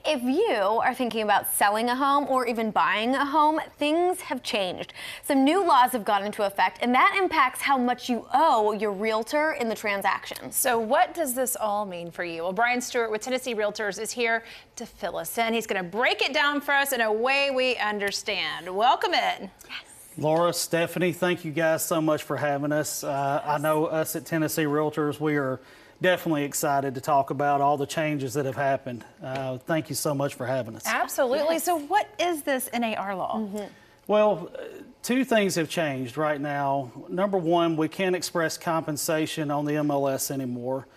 if you are thinking about selling a home or even buying a home, things have changed. Some new laws have gone into effect, and that impacts how much you owe your realtor in the transaction. So what does this all mean for you? Well, Brian Stewart with Tennessee Realtors is here to fill us in. He's going to break it down for us in a way we understand. Welcome in. Yes. Laura, Stephanie, thank you guys so much for having us. I know us at Tennessee Realtors, we are definitely excited to talk about all the changes that have happened. Thank you so much for having us. Absolutely. Yes. So what is this NAR law? Well, two things have changed right now. Number one, we can't express compensation on the MLS anymore.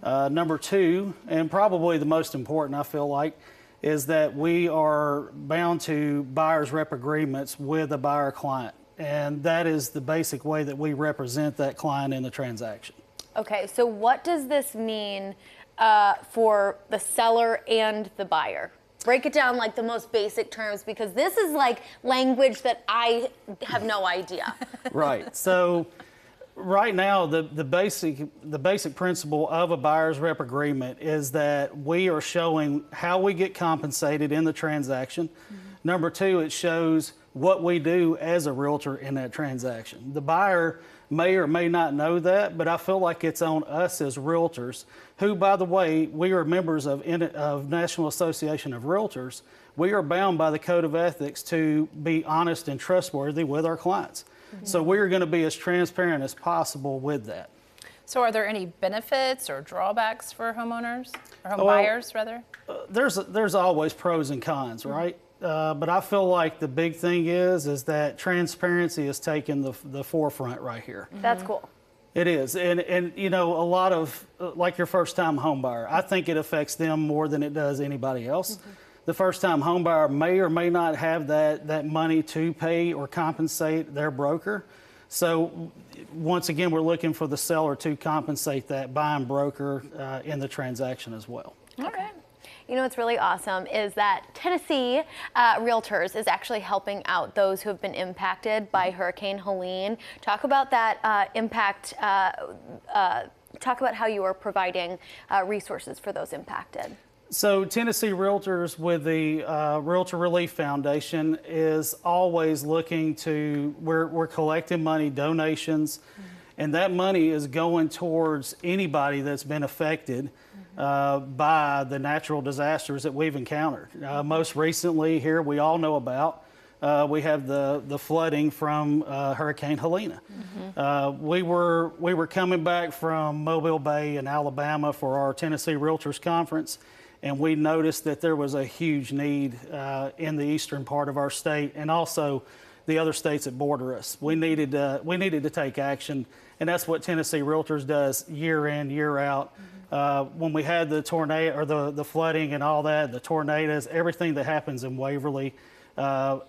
Number two, and probably the most important, I feel like, is that we are bound to buyer's rep agreements with a buyer client. And that is the basic way that we represent that client in the transaction. Okay, so what does this mean for the seller and the buyer? Break it down like the most basic terms, because this is like language that I have no idea. Right. So right now, the basic principle of a buyer's rep agreement is that we are showing how we get compensated in the transaction. Number two, it shows what we do as a realtor in that transaction. The buyer may or may not know that, but I feel like it's on us as realtors, who, by the way, we are members of National Association of Realtors. We are bound by the Code of Ethics to be honest and trustworthy with our clients. So we're going to be as transparent as possible with that. So are there any benefits or drawbacks for homeowners, or home buyers, rather? There's always pros and cons, right? But I feel like the big thing is that transparency is taking the forefront right here. That's cool. It is, and you know, a lot of, like your first-time home buyer, I think it affects them more than it does anybody else. The first-time home buyer may or may not have that money to pay or compensate their broker. So once again, we're looking for the seller to compensate that buying broker in the transaction as well. Okay. You know what's really awesome is that Tennessee Realtors is actually helping out those who have been impacted by Hurricane Helene. Talk about that impact. Talk about how you are providing resources for those impacted. So Tennessee Realtors with the Realtor Relief Foundation is always looking to, we're collecting money, donations, and that money is going towards anybody that's been affected by the natural disasters that we've encountered. Most recently here, we all know about, we have the flooding from Hurricane Helene. We were coming back from Mobile Bay in Alabama for our Tennessee Realtors Conference, and we noticed that there was a huge need in the eastern part of our state and also the other states that border us. We needed to take action, and that's what Tennessee Realtors does year in, year out. When we had the tornado or the flooding and all that, the tornadoes, everything that happens in Waverly,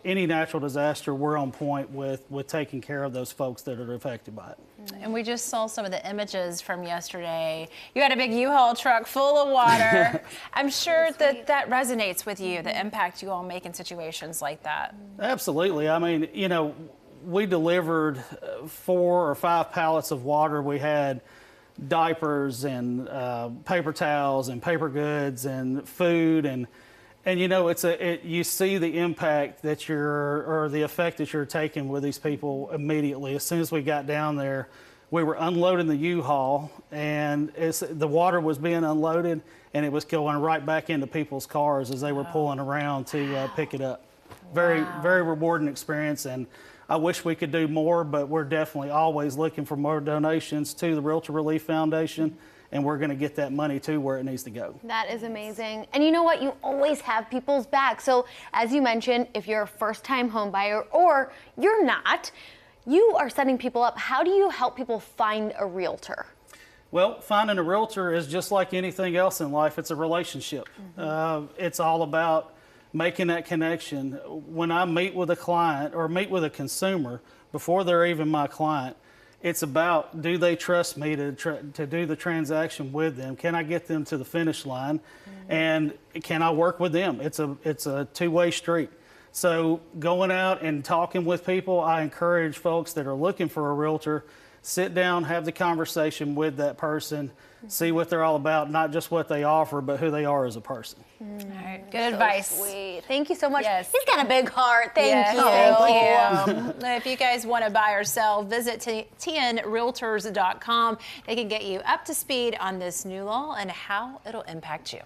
any natural disaster, we're on point with taking care of those folks that are affected by it. And we just saw some of the images from yesterday. You had a big U-Haul truck full of water. I'm sure that resonates with you, the impact you all make in situations like that. Absolutely. I mean, you know, we delivered 4 or 5 pallets of water. We had diapers and paper towels and paper goods and food, and you know, you see the impact that or the effect that you're taking with these people immediately. As soon as we got down there, we were unloading the U-Haul, and the water was being unloaded, and it was going right back into people's cars as they were pulling around to pick it up. Very, very rewarding experience, and I wish we could do more, but we're definitely always looking for more donations to the Realtor Relief Foundation, and we're going to get that money to where it needs to go. That is amazing. And you know what? You always have people's back. So as you mentioned, if you're a first-time home buyer or you're not, you are setting people up. How do you help people find a realtor? Well, finding a realtor is just like anything else in life. It's a relationship. It's all about making that connection. When I meet with a client or meet with a consumer, before they're even my client, it's about, do they trust me to do the transaction with them? Can I get them to the finish line? And can I work with them? It's a two-way street. So going out and talking with people, I encourage folks that are looking for a realtor sit down, have the conversation with that person, see what they're all about, not just what they offer, but who they are as a person. All right. Good advice. Sweet. Thank you so much. Yes. He's got a big heart. Thank Yes, you. thank you. If you guys want to buy or sell, visit tnrealtors.com. They can get you up to speed on this new law and how it'll impact you.